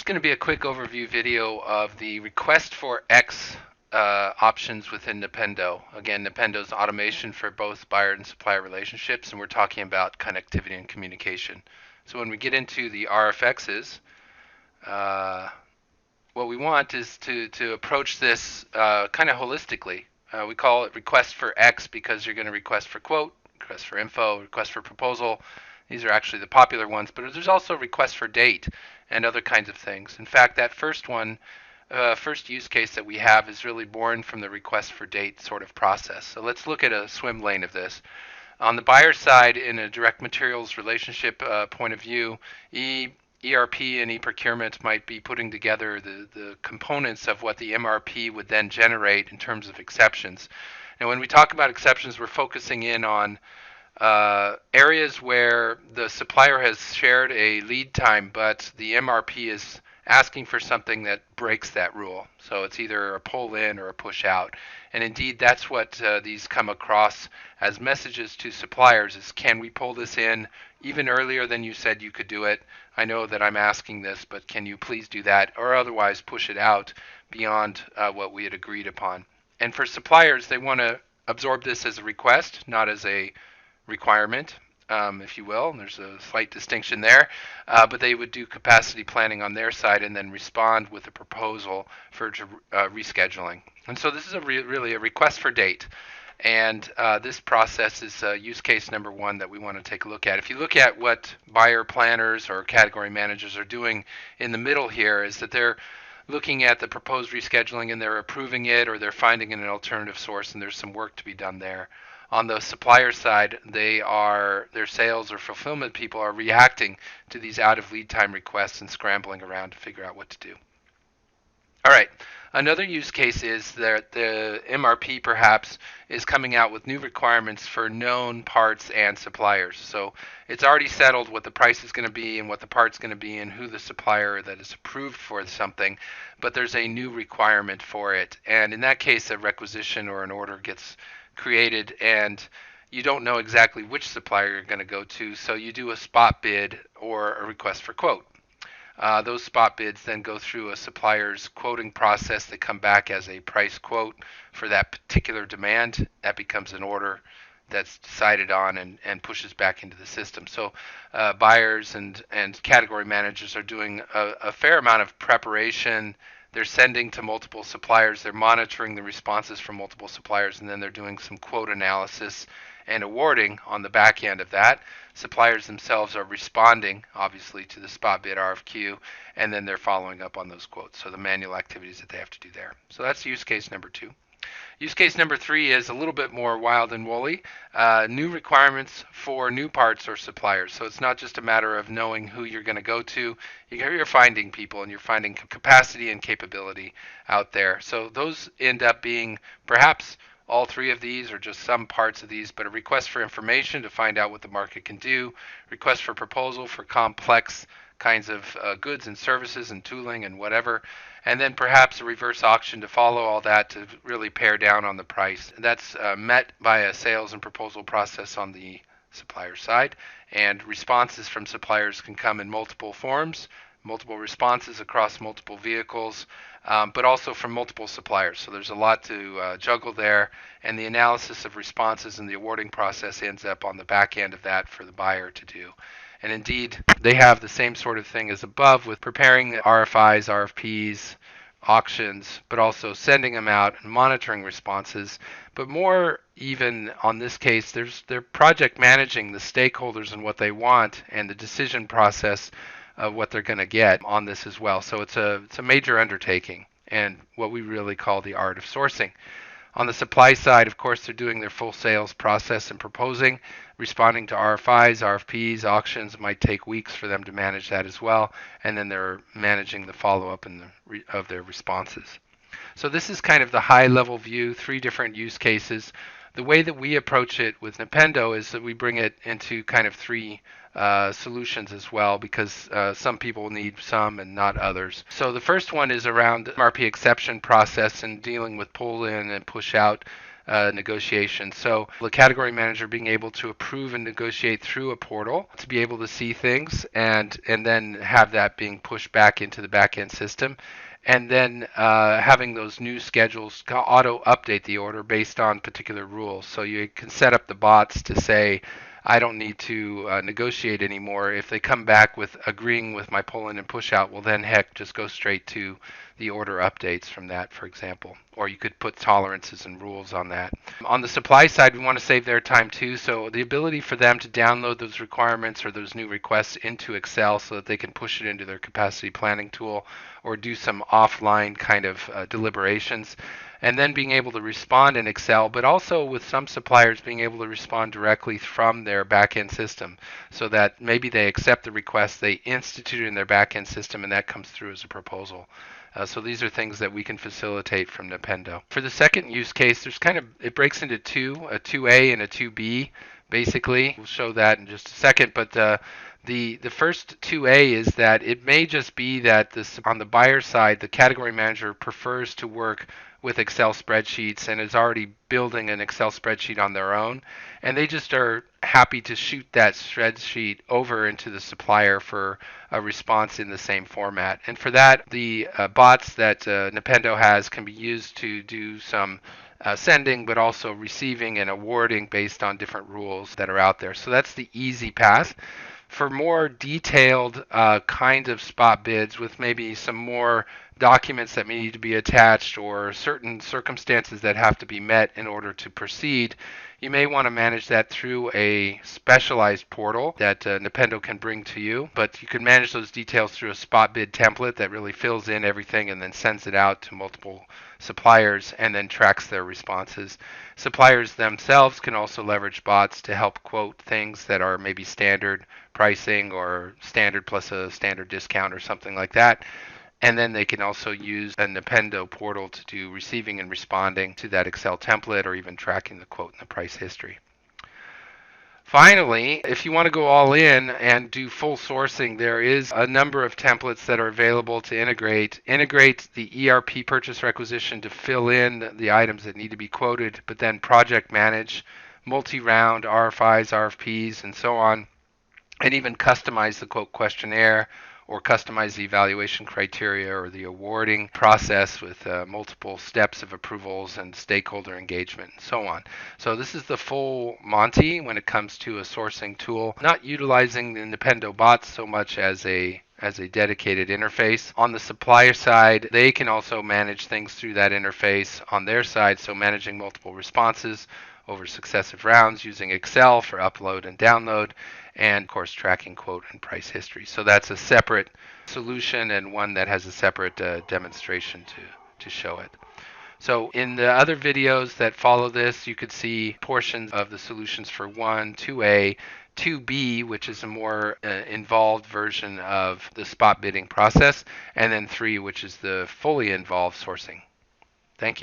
just going to be a quick overview video of the request for X options within Nipendo. Again, Nipendo is automation for both buyer and supplier relationships, and we're talking about connectivity and communication. So when we get into the RFXs, uh, what we want is to approach this kind of holistically. We call it request for X because you're going to request for quote, request for info, request for proposal. These are actually the popular ones, but there's also request for date and other kinds of things. In fact, that first one, first use case that we have is really born from the request for date sort of process. So let's look at a swim lane of this. On the buyer side, in a direct materials relationship point of view, ERP and e-procurement might be putting together the components of what the MRP would then generate in terms of exceptions. And when we talk about exceptions, we're focusing in on areas where the supplier has shared a lead time, but the MRP is asking for something that breaks that rule. So it's either a pull in or a push out. And indeed, that's what these come across as messages to suppliers is, can we pull this in even earlier than you said you could do it? I know that I'm asking this, but can you please do that? Or otherwise push it out beyond what we had agreed upon. And for suppliers, they want to absorb this as a request, not as a requirement, if you will. And there's a slight distinction there, but they would do capacity planning on their side and then respond with a proposal for rescheduling. And so this is really a request for date. And this process is use case number one that we want to take a look at. If you look at what buyer planners or category managers are doing in the middle here, is that they're looking at the proposed rescheduling and they're approving it, or they're finding an alternative source, and there's some work to be done there. On the supplier side, their sales or fulfillment people are reacting to these out of lead time requests and scrambling around to figure out what to do. All right. Another use case is that the MRP perhaps is coming out with new requirements for known parts and suppliers. So it's already settled what the price is going to be and what the part's going to be and who the supplier that is approved for something, but there's a new requirement for it. And in that case, a requisition or an order gets created, and you don't know exactly which supplier you're going to go to, so you do a spot bid or a request for quote. Those spot bids then go through a supplier's quoting process. They come back as a price quote for that particular demand. That becomes an order that's decided on and pushes back into the system. So buyers and category managers are doing a fair amount of preparation. They're sending to multiple suppliers. They're monitoring the responses from multiple suppliers, and then they're doing some quote analysis and awarding on the back end of that. Suppliers themselves are responding, obviously, to the spot bid RFQ, and then they're following up on those quotes. So the manual activities that they have to do there. So that's use case number two. Use case number three is a little bit more wild and woolly. New requirements for new parts or suppliers. So it's not just a matter of knowing who you're going to go to. You're finding people and you're finding capacity and capability out there. So those end up being perhaps all three of these or just some parts of these, but a request for information to find out what the market can do, request for proposal for complex kinds of goods and services and tooling and whatever, and then perhaps a reverse auction to follow all that to really pare down on the price. That's met by a sales and proposal process on the supplier side, and responses from suppliers can come in multiple forms, multiple responses across multiple vehicles, but also from multiple suppliers. So there's a lot to juggle there, and the analysis of responses and the awarding process ends up on the back end of that for the buyer to do. And indeed, they have the same sort of thing as above with preparing the RFIs, RFPs, auctions, but also sending them out and monitoring responses. But more even on this case, they're project managing the stakeholders and what they want and the decision process of what they're going to get on this as well. So it's a major undertaking and what we really call the art of sourcing. On the supply side, of course, they're doing their full sales process and proposing, responding to RFIs, RFPs, auctions. It might take weeks for them to manage that as well, and then they're managing the follow-up of their responses. So this is kind of the high-level view, three different use cases. The way that we approach it with Nipendo is that we bring it into kind of three solutions as well, because some people need some and not others. So the first one is around MRP exception process and dealing with pull in and push out negotiation. So the category manager being able to approve and negotiate through a portal to be able to see things and then have that being pushed back into the back end system. And then having those new schedules auto update the order based on particular rules. So you can set up the bots to say, I don't need to negotiate anymore. If they come back with agreeing with my pull in and push out, well, then heck, just go straight to the order updates from that, for example. Or you could put tolerances and rules on that. On the supply side, we want to save their time too. So the ability for them to download those requirements or those new requests into Excel so that they can push it into their capacity planning tool or do some offline kind of deliberations, and then being able to respond in Excel, but also with some suppliers being able to respond directly from their backend system so that maybe they accept the request, they institute it in their backend system, and that comes through as a proposal. So these are things that we can facilitate from Nipendo. For the second use case, it breaks into two, a 2A and a 2B, basically. We'll show that in just a second, but the first 2A is that it may just be that on the buyer side, the category manager prefers to work with Excel spreadsheets and is already building an Excel spreadsheet on their own, and they just are happy to shoot that spreadsheet over into the supplier for a response in the same format. And for that, the bots that Nipendo has can be used to do some sending, but also receiving and awarding based on different rules that are out there. So that's the easy path. For more detailed kinds of spot bids with maybe some more documents that may need to be attached or certain circumstances that have to be met in order to proceed, you may want to manage that through a specialized portal that Nipendo can bring to you. But you can manage those details through a spot bid template that really fills in everything and then sends it out to multiple suppliers and then tracks their responses. Suppliers themselves can also leverage bots to help quote things that are maybe standard pricing or standard plus a standard discount or something like that. And then they can also use a Nipendo portal to do receiving and responding to that Excel template or even tracking the quote and the price history. Finally, if you want to go all in and do full sourcing, there is a number of templates that are available to integrate. Integrate the ERP purchase requisition to fill in the items that need to be quoted, but then project manage multi-round RFIs, RFPs, and so on, and even customize the quote questionnaire or customize the evaluation criteria or the awarding process with multiple steps of approvals and stakeholder engagement and so on. So this is the full Monty when it comes to a sourcing tool, not utilizing the Nipendo bots so much as a dedicated interface. On the supplier side, they can also manage things through that interface on their side, so managing multiple responses over successive rounds using Excel for upload and download, and of course tracking quote and price history. So that's a separate solution and one that has a separate demonstration to show it. So in the other videos that follow this, you could see portions of the solutions for 1, 2A, 2B, which is a more involved version of the spot bidding process, and then 3, which is the fully involved sourcing. Thank you.